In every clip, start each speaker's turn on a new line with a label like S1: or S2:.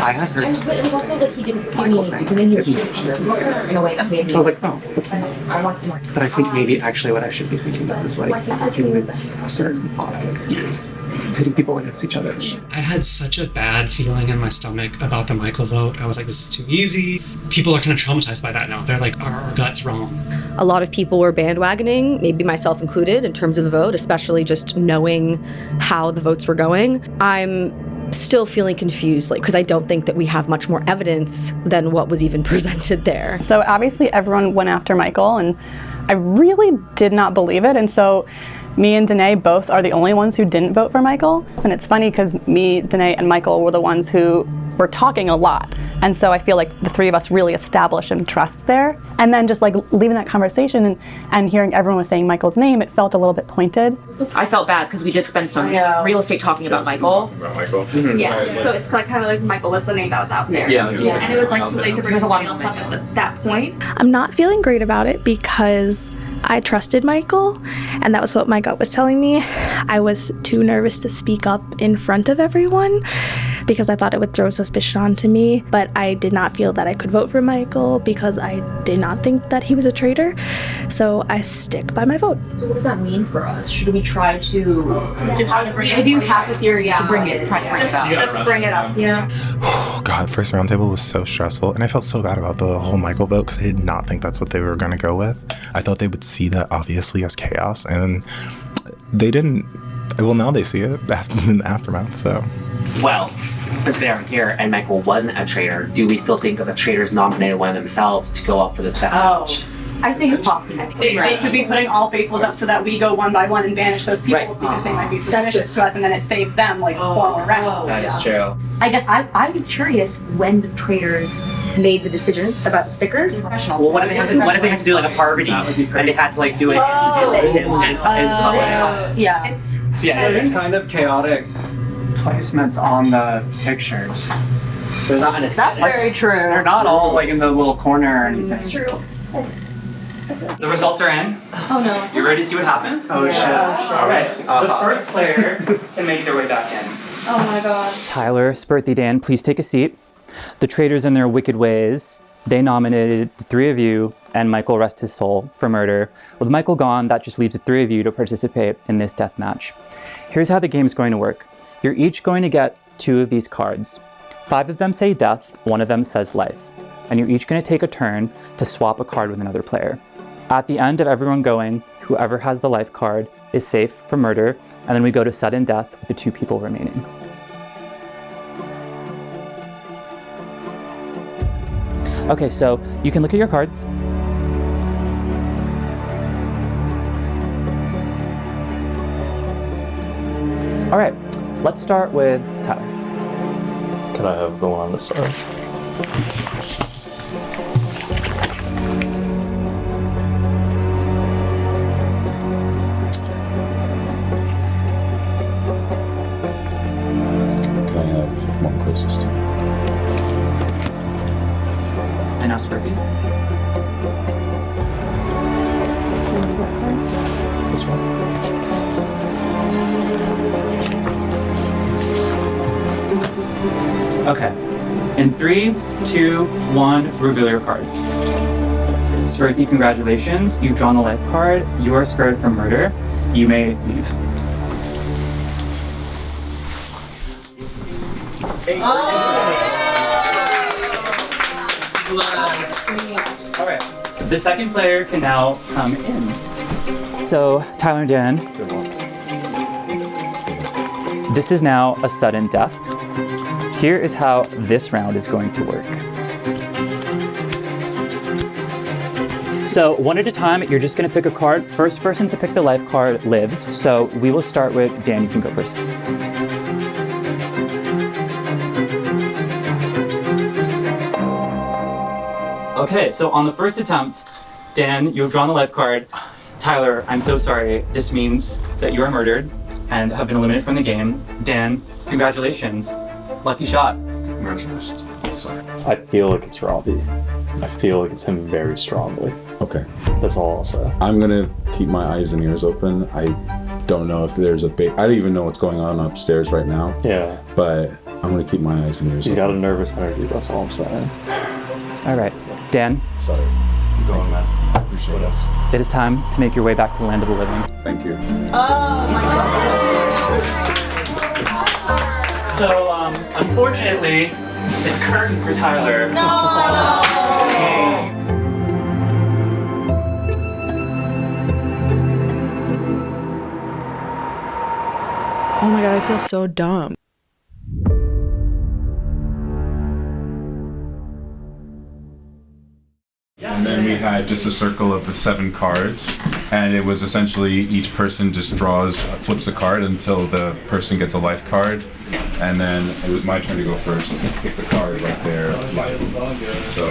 S1: I had heard.
S2: But it was also like he didn't in a way that made me.
S1: So I was like, oh, that's fine.
S2: I want some more.
S1: But I think maybe actually what I should be thinking of is like acting with a certain is pitting people against each other.
S3: I had such a bad feeling in my stomach about the Michael vote. I was like, this is too easy. People are kind of traumatized by that now. They're like, are our guts wrong?
S4: A lot of people were bandwagoning, maybe myself included, in terms of the vote, especially just knowing how the votes were going. I'm still feeling confused, because I don't think that we have much more evidence than what was even presented there.
S5: So obviously everyone went after Michael, and I really did not believe it, and so me and Danae both are the only ones who didn't vote for Michael. And it's funny because me, Danae, and Michael were the ones who were talking a lot. And so I feel like the three of us really established some trust there. And then just leaving that conversation and hearing everyone was saying Michael's name, it felt a little bit pointed.
S2: I felt bad because we did spend some real estate talking about Michael.
S6: Mm-hmm. Yeah, so it's kind of like Michael was the name that was out there.
S2: Yeah.
S6: And it was too late to bring a lot else up at that point.
S7: I'm not feeling great about it because I trusted Michael, and that was what my gut was telling me. I was too nervous to speak up in front of everyone because I thought it would throw suspicion onto me, but I did not feel that I could vote for Michael because I did not think that he was a traitor, so I stick by my vote.
S2: So what does that mean for us? Should we try to
S6: bring it? If you have a theory,
S2: to bring it, try to bring it up.
S6: Just bring it up.
S2: Yeah.
S8: Oh God, first roundtable was so stressful, and I felt so bad about the whole Michael vote because I did not think that's what they were going to go with. I thought they would see that obviously as chaos, and they didn't. Well, now they see it in the aftermath, so.
S1: Well, since they aren't here and Michael wasn't a traitor, do we still think that the traitors nominated one of themselves to go up for this death match?
S2: I think it's possible.
S6: They could be putting all faithfuls up so that we go one by one and banish those people because they might be suspicious to us, and then it saves them 4 more rounds.
S1: That's true.
S2: I guess I'm curious when the traitors made the decision about the stickers.
S1: Well, what if they had to do a party and they had to do it
S2: yeah.
S9: They're kind of chaotic placements on the pictures.
S1: They're not in a
S2: That's very true.
S9: They're not all in the little corner or anything.
S2: That's true.
S10: The results are in.
S2: Oh no.
S10: You ready to see what happened?
S9: Oh shit.
S10: All right. The first player can make their way back in.
S6: Oh my god.
S10: Tyler, Spurthy, Dan, please take a seat. The traitors in their wicked ways, they nominated the three of you and Michael, rest his soul, for murder. With Michael gone, that just leaves the three of you to participate in this death match. Here's how the game's going to work. You're each going to get 2 of these cards. 5 of them say death, 1 of them says life. And you're each going to take a turn to swap a card with another player. At the end of everyone going, whoever has the life card is safe from murder, and then we go to sudden death with the 2 people remaining. Okay, so you can look at your cards. All right, let's start with Tyler.
S11: Can I have the one on this side? Can I have one closest to me?
S10: And now Spurthy.
S11: This one?
S10: Okay. In 3, 2, 1, reveal your cards. Spurthy, congratulations. You've drawn a life card. You are spared from murder. You may leave. All right. The second player can now come in. So, Tyler and Dan, this is now a sudden death. Here is how this round is going to work. So one at a time, you're just gonna pick a card. First person to pick the life card lives. So we will start with Dan, you can go first. Okay, so on the first attempt, Dan, you've drawn the life card. Tyler, I'm so sorry. This means that you are murdered and have been eliminated from the game. Dan, congratulations. Lucky shot.
S11: Congratulations. Sorry. I feel like it's Robbie. I feel like it's him very strongly.
S12: Okay.
S11: That's all I'll say.
S12: I'm gonna keep my eyes and ears open. I don't know if there's a big. I don't even know what's going on upstairs right now.
S11: Yeah.
S12: But I'm gonna keep my eyes and ears.
S11: He's got a
S12: open.
S11: nervous energy. That's all I'm saying.
S10: All right, Dan.
S12: Sorry.
S11: Keep going, man.
S12: I appreciate it.
S10: It is time to make your way back to the land of the living.
S12: Thank you.
S6: Oh my God.
S10: So, unfortunately, it's curtains for Tyler.
S13: Oh my god, I feel so dumb.
S14: And then we had just a circle of the 7 cards, and it was essentially each person just flips a card until the person gets a life card, and then it was my turn to go first. Pick the card right there, life. So,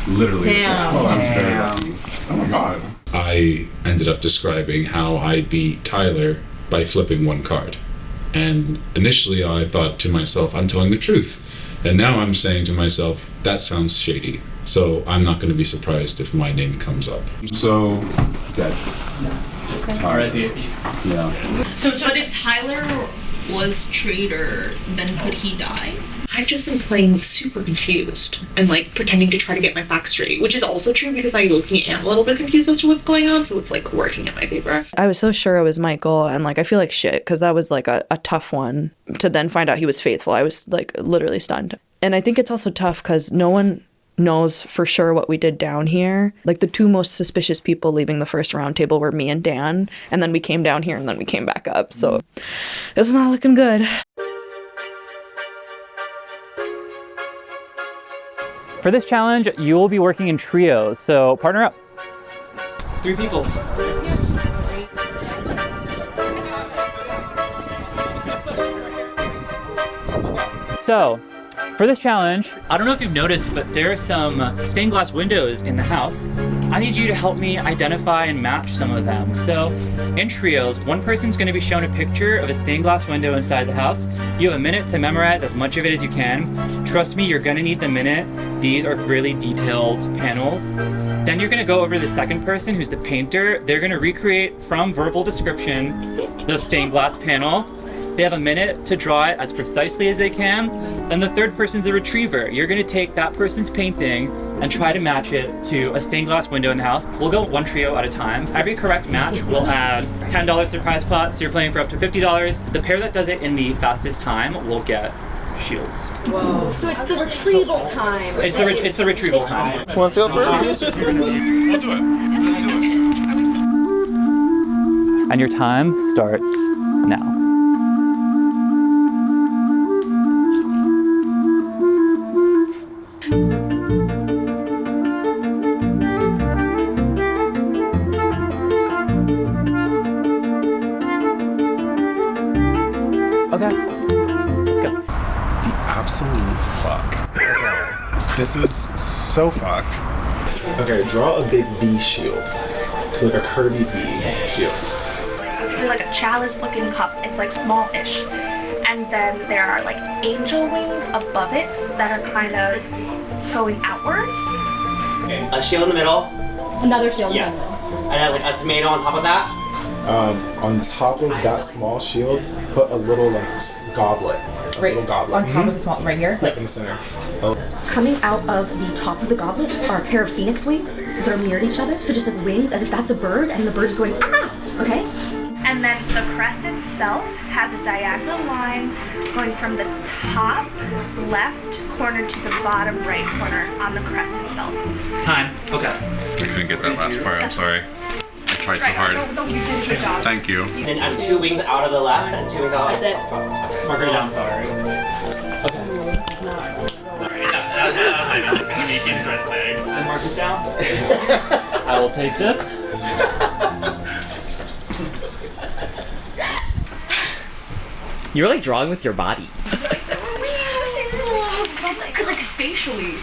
S14: literally.
S13: Damn.
S14: Oh, I'm very lucky. Oh my god.
S12: I ended up describing how I beat Tyler by flipping 1 card. And initially I thought to myself, I'm telling the truth. And now I'm saying to myself, that sounds shady. So I'm not going to be surprised if my name comes up. So, dead.
S15: Already.
S12: Yeah.
S16: So if Tyler was traitor, then could he die?
S17: I've just been playing super confused and like pretending to try to get my facts straight, which is also true because I low-key am a little bit confused as to what's going on, so it's like working in my favor.
S13: I was so sure it was Michael, and like I feel like shit because that was like a tough one to then find out he was faithful. I was like literally stunned. And I think it's also tough because no one knows for sure what we did down here. Like the 2 most suspicious people leaving the first round table were me and Dan, and then we came down here and then we came back up. So it's not looking good.
S10: For this challenge, you will be working in trios, so partner up. 3 people. So, for this challenge, I don't know if you've noticed, but there are some stained glass windows in the house. I need you to help me identify and match some of them. So, in trios, one person's gonna be shown a picture of a stained glass window inside the house. You have a minute to memorize as much of it as you can. Trust me, you're gonna need the minute. These are really detailed panels. Then you're gonna go over to the second person, who's the painter. They're gonna recreate from verbal description the stained glass panel. They have a minute to draw it as precisely as they can. Then the third person's the retriever. You're gonna take that person's painting and try to match it to a stained glass window in the house. We'll go 1 trio at a time. Every correct match will add $10 to prize pot, so you're playing for up to $50. The pair that does it in the fastest time will get shields.
S2: Whoa. So it's the retrieval time.
S10: It's the retrieval time.
S11: Let's go first.
S14: I'll do it.
S10: And your time starts now. Okay, let's go.
S8: The absolute fuck. This is so fucked.
S18: Okay, draw a big V shield. So like a curvy V shield.
S19: Basically like a chalice-looking cup. It's like small-ish. And then there are like angel wings above it that are kind of going outwards.
S20: A shield in the middle.
S2: Another shield.
S20: Yes. And then like a tomato on top of that.
S18: On top of that small shield, put a little like goblet. A little goblet.
S2: On top of the small, right here?
S18: Yep, in the center. Oh.
S2: Coming out of the top of the goblet are a pair of phoenix wings that are mirrored each other. So just like wings, as if that's a bird, and the bird is going, ah! Okay?
S19: And then the crest itself has a diagonal line going from the top left corner to the bottom right corner on the crest itself.
S10: Time. Okay.
S14: I couldn't get that last part, I'm sorry. I tried so hard.
S19: No, you did a good job.
S14: Thank you.
S20: And I'm 2 wings out of the left and 2 wings out of the
S19: That's it.
S10: Marker down, sorry.
S15: That's gonna be interesting.
S10: The marker's down. I will take this.
S20: You're like drawing with your body.
S19: Because like spatially.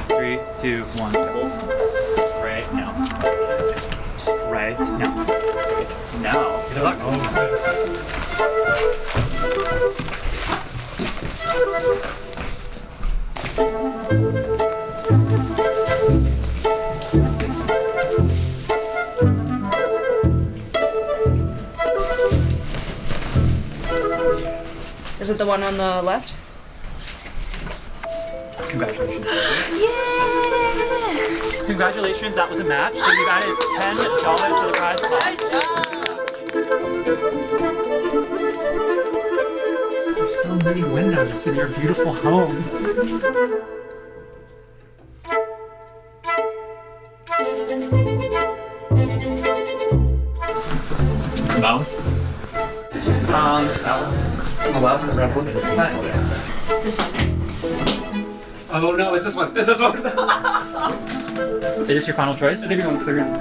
S10: 3, 2, 1, go. Right now. Right now. Now. Good luck.
S13: one on the left?
S10: Congratulations. Yeah! Congratulations, that was a match. So you've added $10 to the prize pot.
S9: There's so many windows in your beautiful home.
S15: Mouse?
S9: The red one.
S19: This one.
S9: Oh no, it's this one. It's this one.
S10: Is this your final choice?
S9: I think we're going to the room.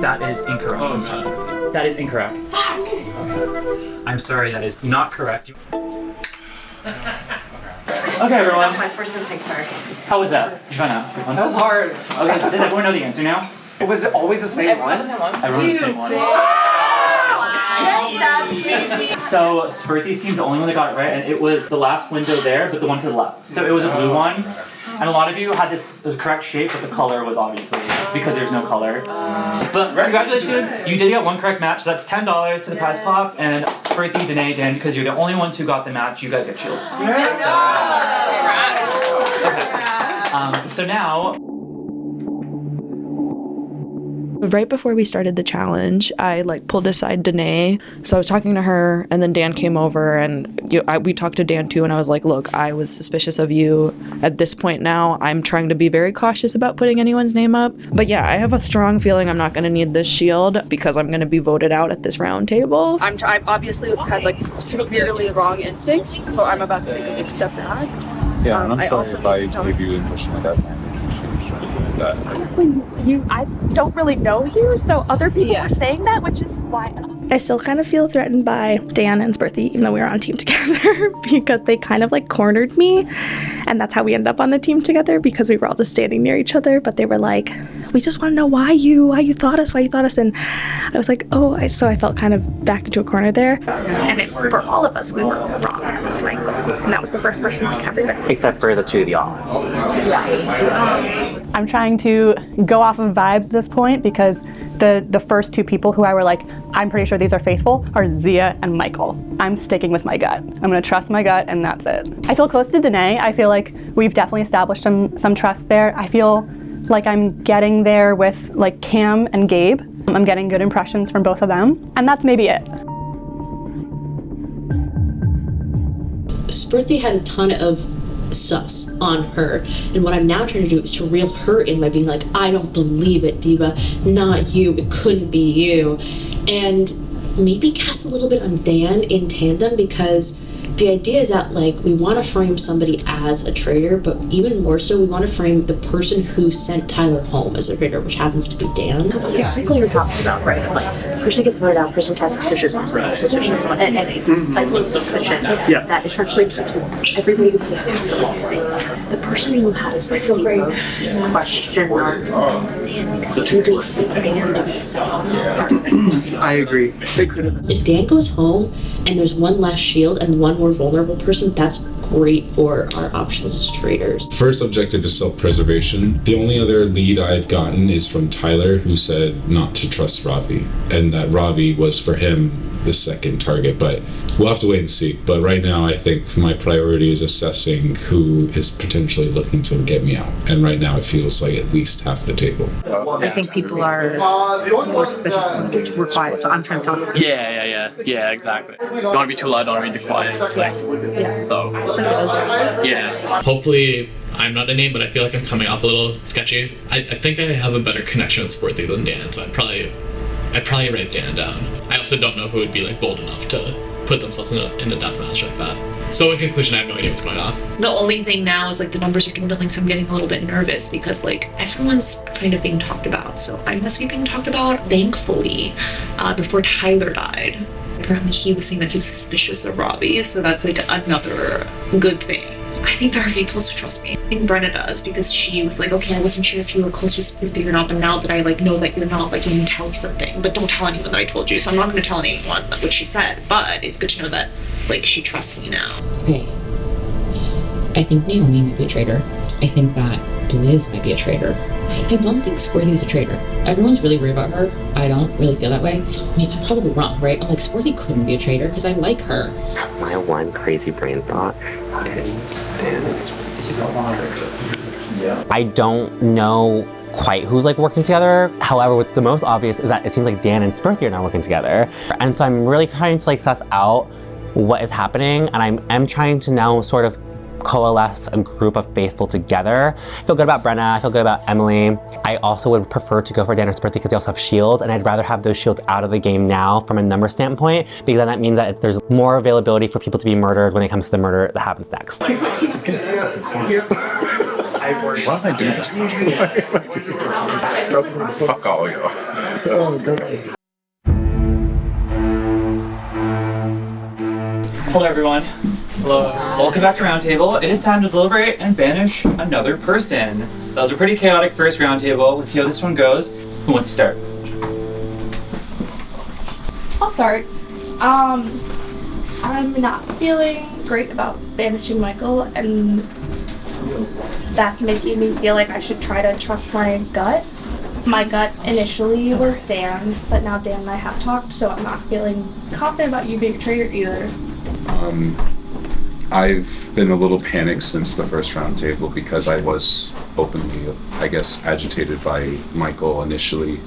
S10: That is incorrect.
S15: Oh, no.
S10: That is incorrect.
S19: Fuck!
S10: I'm sorry, that is not correct. Okay, everyone.
S19: My first instinct, sorry.
S10: How was that? Did you find out?
S9: That was hard.
S10: Okay, does everyone know the answer now?
S9: Was it always the same one?
S10: Everyone the same one. So Spurthy's team's the only one that got it right, and it was the last window there, but the one to the left. So it was a blue one, and a lot of you had this the correct shape, but the color was obviously because there's no color. But congratulations, you did get one correct match. So that's $10 to the prize pop, and Spurthy, Danae, Dan, because you're the only ones who got the match, you guys get shields. Okay. So now.
S13: Right before we started the challenge, I pulled aside Danae. So I was talking to her, and then Dan came over, and we talked to Dan too. And I was like, "Look, I was suspicious of you. At this point now, I'm trying to be very cautious about putting anyone's name up. But yeah, I have a strong feeling I'm not going to need this shield because I'm going to be voted out at this round table. I'm obviously had severely wrong instincts, so I'm about to take a step back.
S14: Yeah, and I'm sorry if I gave you impression like that.
S19: Honestly, I don't really know you, so other people were saying that, which is why.
S7: I still kind of feel threatened by Dan and Spurthy, even though we were on a team together, because they kind of cornered me. And that's how we ended up on the team together, because we were all just standing near each other. But they were like, we just want to know why you thought us. And I was like, so I felt kind of backed into a corner there.
S19: And for all of us, we were wrong. And that was the first person to everybody.
S1: Except for the two of y'all.
S5: I'm trying to go off of vibes at this point because the first two people who I were like, I'm pretty sure these are faithful, are Zia and Michael. I'm sticking with my gut. I'm gonna trust my gut, and that's it. I feel close to Danae. I feel like we've definitely established some trust there. I feel like I'm getting there with Cam and Gabe. I'm getting good impressions from both of them, and that's maybe it.
S17: Spurthy had a ton of sus on her, and what I'm now trying to do is to reel her in by being like, I don't believe it, Diva, not you, it couldn't be you, and maybe cast a little bit on Dan in tandem, because the idea is that we want to frame somebody as a traitor, but even more so we want to frame the person who sent Tyler home as a traitor, which happens to be Dan.
S2: The cycle you're talking about, right? Person gets voted out, person casts suspicious on someone, suspicion on someone, and it's a cycle of suspicion that essentially keeps everybody who feels possibly safe. The person who has the most question mark is Dan, because you didn't see Dan do this.
S9: I agree. They could have.
S17: If Dan goes home and there's one less shield and one more vulnerable person, that's great for our options as traitors.
S12: First objective is self-preservation. The only other lead I've gotten is from Tyler, who said not to trust Ravi, and that Ravi was for him the second target, but we'll have to wait and see. But right now I think my priority is assessing who is potentially looking to get me out, and right now it feels like at least half the table.
S2: I think people are more suspicious when we're quiet, so I'm trying to talk.
S15: Yeah, exactly. Don't want to be too loud, don't want to be too quiet. Yeah. Hopefully, I'm not a name, but I feel like I'm coming off a little sketchy. I think I have a better connection with Sporthy than Dan, so I'd probably write Dan down. I also don't know who would be bold enough to put themselves in a deathmatch like that. So in conclusion, I have no idea what's going on.
S17: The only thing now is the numbers are dwindling, so I'm getting a little bit nervous because everyone's kind of being talked about. So I must be being talked about, thankfully, before Tyler died. Apparently he was saying that he was suspicious of Robbie, so that's another good thing. I think there are faithfuls who trust me. I think Brenna does, because she was like, okay, I wasn't sure if you were close with Spurthy or not, but now that I know that you're not, let me tell you something, but don't tell anyone that I told you. So I'm not going to tell anyone what she said, but it's good to know that she trusts me now.
S21: Okay. I think Naomi might be a traitor. I think that Blizz might be a traitor. I don't think Swarthy's a traitor. Everyone's really worried about her. I don't really feel that way. I mean, I'm probably wrong, right? I'm like, Swarthy couldn't be a traitor because I like her.
S1: My one crazy brain thought is I don't know quite who's like working together. However, what's the most obvious is that it seems like Dan and Swarthy are not working together. And so I'm really trying to like suss out what is happening, and I'm trying to now sort of coalesce a group of faithful together. I feel good about Brenna, I feel good about Emily. I also would prefer to go for Dan and Swarthy because they also have shields, and I'd rather have those shields out of the game now from a number standpoint, because then that means that there's more availability for people to be murdered when it comes to the murder that happens next.
S11: Why am I doing this? Fuck all y'all.
S22: Hello everyone. Hello. Welcome back to Roundtable. It is time to deliberate and banish another person. That was a pretty chaotic first roundtable. Let's see how this one goes. Who wants to start?
S7: I'll start. I'm not feeling great about banishing Michael, and that's making me feel like I should try to trust my gut. My gut initially was Dan, but now Dan and I have talked, so I'm not feeling confident about you being a traitor either.
S12: I've been a little panicked since the first round table because I was openly, I guess, agitated by Michael initially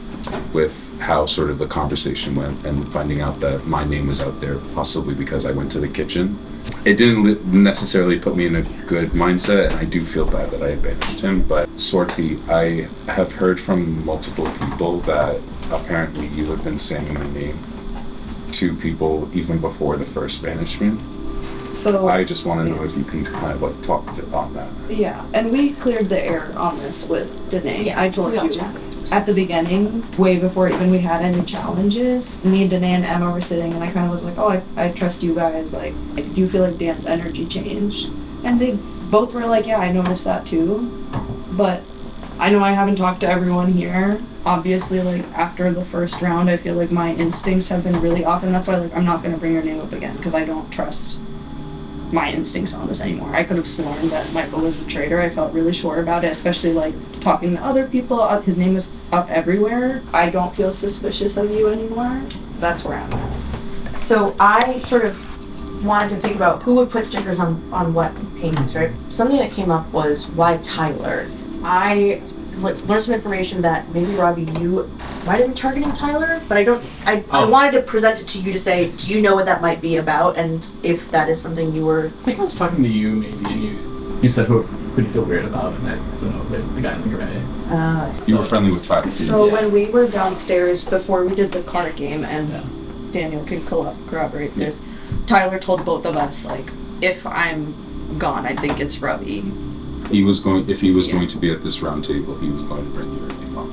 S12: with how sort of the conversation went and finding out that my name was out there, possibly because I went to the kitchen. It didn't necessarily put me in a good mindset, and I do feel bad that I banished him, but Swarthy, I have heard from multiple people that apparently you have been saying my name to people even before the first banishment.
S13: So
S12: I just want to know if you can kind of like talk on that.
S13: yeah, and we cleared the air on this with Danae.
S2: Yeah,
S13: I told
S2: we all
S13: you
S2: chatted.
S13: at the beginning, way before even we had any challenges, me and Danae and Emma were sitting, and I kind of was like, oh, I trust you guys. Like, do you feel like Dan's energy changed? And they both were like, yeah, I noticed that too. But I know I haven't talked to everyone here. Obviously, like, after the first round, I feel like my instincts have been really off, and that's why, like, I'm not going to bring your name up again, because I don't trust my instincts on this anymore. I could have sworn that Michael was the traitor. I felt really sure about it, especially, like, talking to other people. His name was up everywhere. I don't feel suspicious of you anymore. That's where I'm at.
S2: So I sort of wanted to think about who would put stickers on what paintings, right? Something that came up was why Tyler. I learned some information that maybe Robbie, you might have been targeting Tyler, but I wanted to present it to you to say, do you know what that might be about, and if that is something you were...
S22: I think I was talking to you maybe, and you said who you feel weird about, and I don't know, the guy in the gray.
S12: You were friendly with Tyler.
S13: So when we were downstairs before we did the card game, and Daniel can corroborate this, Tyler told both of us, like, if I'm gone, I think it's Robbie.
S12: If he was going to be at this round table, he was going to bring your name up.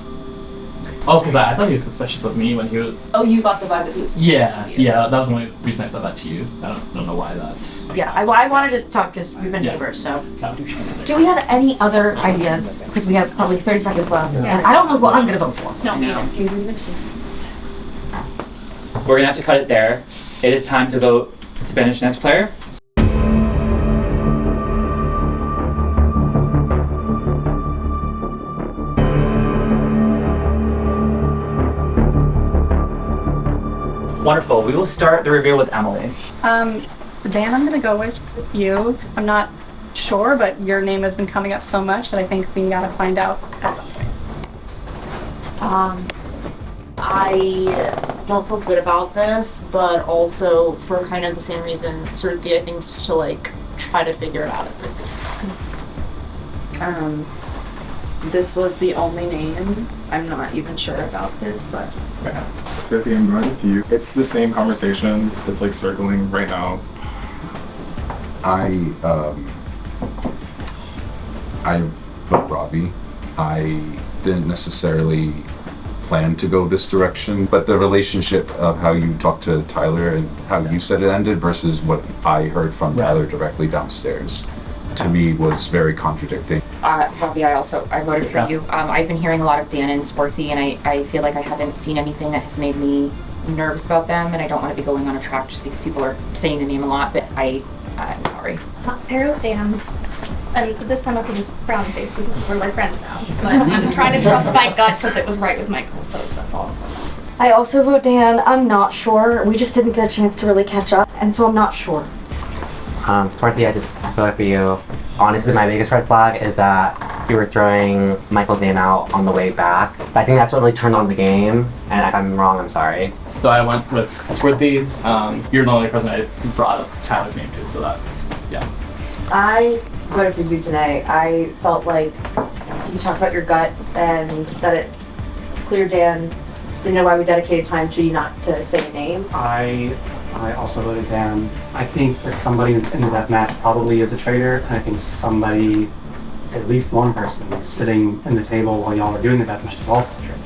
S22: Oh, because I thought he was suspicious of me when he was...
S2: Oh, you got the vibe that he was suspicious of you.
S22: Yeah, that was the only reason I said that to you. I don't know why that...
S2: Yeah, I wanted to talk because we've been neighbors, so... Do we have any other ideas? Because we have probably 30 seconds left, and I don't know what I'm going to vote for.
S22: No. We're gonna have to cut it there. It is time to vote to banish next player. Wonderful. We will start the reveal with Emily.
S5: Dan, I'm gonna go with you. I'm not sure, but your name has been coming up so much that I think we gotta find out at some point.
S2: I don't feel good about this, but also for kind of the same reason, Swarthy, I think, just to like try to figure it out.
S13: This was the only name. I'm not even sure about this, but...
S8: Swarthy, I'm going with you. It's the same conversation that's like circling right now.
S12: I vote Robbie. I didn't necessarily plan to go this direction, but the relationship of how you talked to Tyler and how you said it ended versus what I heard from Tyler directly downstairs, to me was very contradicting.
S23: Robbie, I voted for you. I've been hearing a lot of Dan and Swarthy, and I feel like I haven't seen anything that has made me nervous about them, and I don't want to be going on a track just because people are saying the name a lot, but I'm sorry.
S19: Pair with Dan. And this time I could just frown face because we're like friends now. But I'm trying to trust my gut because it was right with Michael, so that's all.
S2: I also vote Dan. I'm not sure. We just didn't get a chance to really catch up, and so I'm not sure.
S1: Smartly, I feel like for you. Honestly, my biggest red flag is that you were throwing Michael's name out on the way back. I think that's what really turned on the game, and if I'm wrong, I'm sorry.
S15: So I went with Squirty. You're the only person I brought up Tyler's name to, so that, yeah.
S2: I voted for you today. I felt like you talked about your gut and that it cleared Dan. Didn't know why we dedicated time to you not to say a name.
S9: I also voted Dan. I think that somebody in the death match probably is a traitor, and I think somebody, at least one person, sitting in the table while y'all are doing the death match is also a traitor.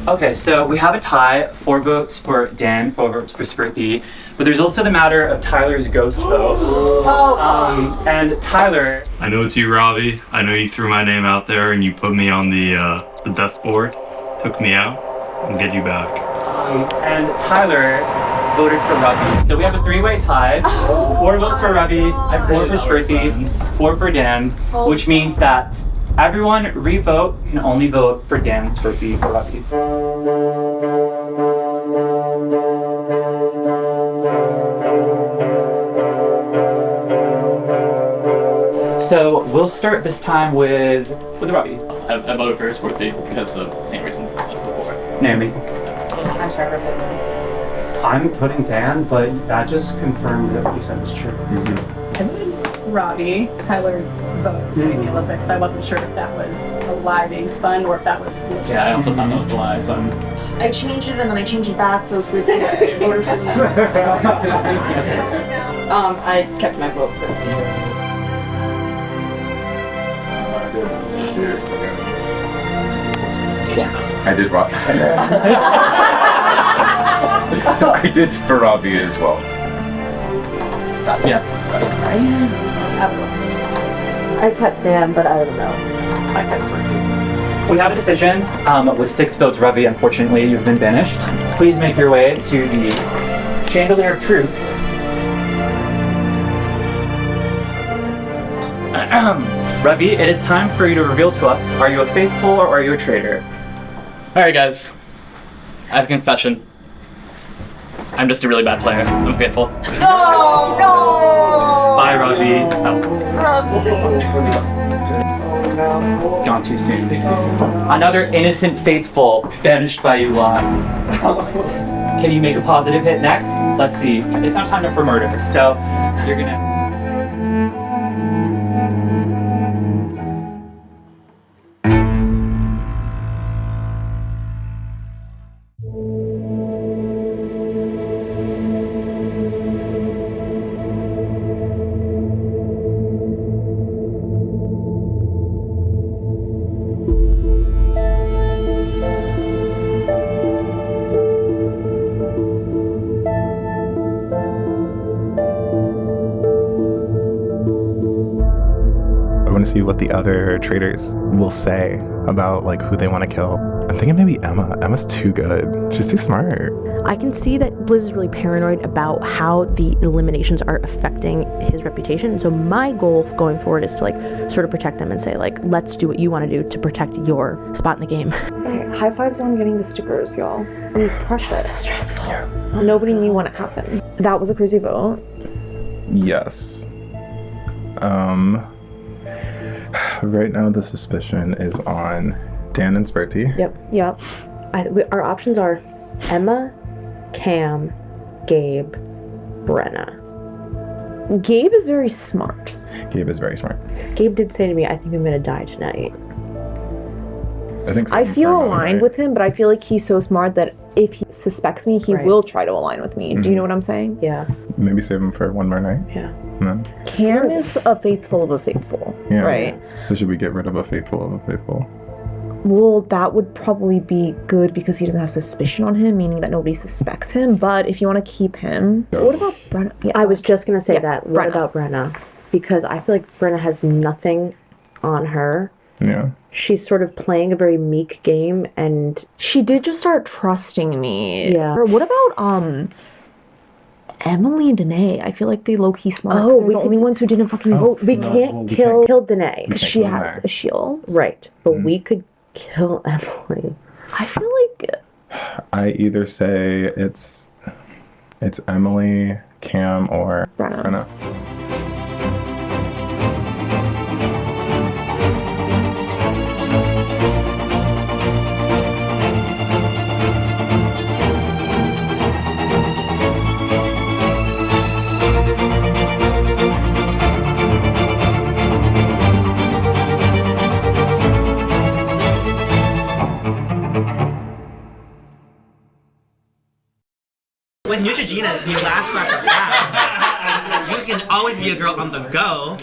S22: Okay, so we have a tie, 4 votes for Dan, 4 votes for Smirthy, but there's also the matter of Tyler's ghost vote. And Tyler...
S11: I know it's you, Ravi. I know you threw my name out there and you put me on the death board, took me out, and get you back.
S22: And Tyler voted for Ravi. So we have a 3-way tie. 4 votes for Ravi, 4 for Smirthy, 4 for Dan, which means that everyone re-vote and only vote for Dan, Smirthy, or Ravi. So we'll start this time with Ravi.
S15: I voted for Squirty because of the same reasons as before.
S22: Naomi.
S2: I'm sorry for voting.
S9: I'm putting Dan, but that just confirmed that what you said was true.
S5: I voted Robbie. Tyler's votes made me a little bit because I wasn't sure if that was a lie being spun or if that was legit.
S15: Yeah, I also thought that was a lie, so
S2: I changed it and then I changed it back, so it's weird.
S13: I kept my vote for
S14: I did Robbie. I did for Robbie as well.
S15: yes.
S2: I kept Dan, but I don't know.
S15: I kept Smirthy.
S22: We have a decision. With 6 votes, Ravi, unfortunately, you've been banished. Please make your way to the Chandelier of Truth. Ravi, it is time for you to reveal to us, are you a faithful or are you a traitor?
S15: Alright guys, I have a confession. I'm just a really bad player. I'm faithful.
S2: No!
S22: Bye, Ravi. Gone too soon. Another innocent faithful banished by you lot. Can you make a positive hit next? Let's see. It's not time for murder, so you're gonna...
S8: See what the other traders will say about like who they want to kill. I'm thinking maybe Emma. Emma's too good. She's too smart.
S3: I can see that Blizz is really paranoid about how the eliminations are affecting his reputation. So my goal going forward is to like sort of protect them and say like, let's do what you want to do to protect your spot in the game.
S4: Okay, high fives on getting the stickers, y'all. We crushed it.
S3: So stressful.
S4: Nobody knew when it happened. That was a crazy vote.
S8: Yes. Right now the suspicion is on Dan and Smirthy.
S4: Yep. Our options are Emma, Cam, Gabe, Brenna. Gabe is very smart.
S8: Gabe is very smart.
S4: Gabe did say to me, I think I'm gonna die tonight.
S8: I
S4: feel aligned with him, but I feel like he's so smart that if he suspects me, he will try to align with me. Do you know what I'm saying? Yeah.
S8: Maybe save him for one more night.
S4: Yeah.
S8: And then...
S4: Cam is a faithful of a faithful.
S8: Yeah.
S4: Right.
S8: So should we get rid of a faithful of a faithful?
S4: Well, that would probably be good because he doesn't have suspicion on him, meaning that nobody suspects him. But if you want to keep him... What about Brenna? Yeah.
S6: I was just going to say that. What
S4: Brenna.
S6: about Brenna? Because I feel like Brenna has nothing on her.
S8: Yeah.
S6: She's sort of playing a very meek game, and
S4: she did just start trusting me.
S6: Yeah.
S4: Or what about Emily and Danae, I feel like they low-key smart.
S3: Oh,
S4: They're the only ones who didn't fucking vote.
S3: We can't kill Danae
S4: because she has a shield.
S3: Right, but we could kill Emily.
S4: I feel like
S8: I either say it's Emily, Cam, or Brenna.
S16: With Neutrogena's new lash brush around, you can always be a girl on the go.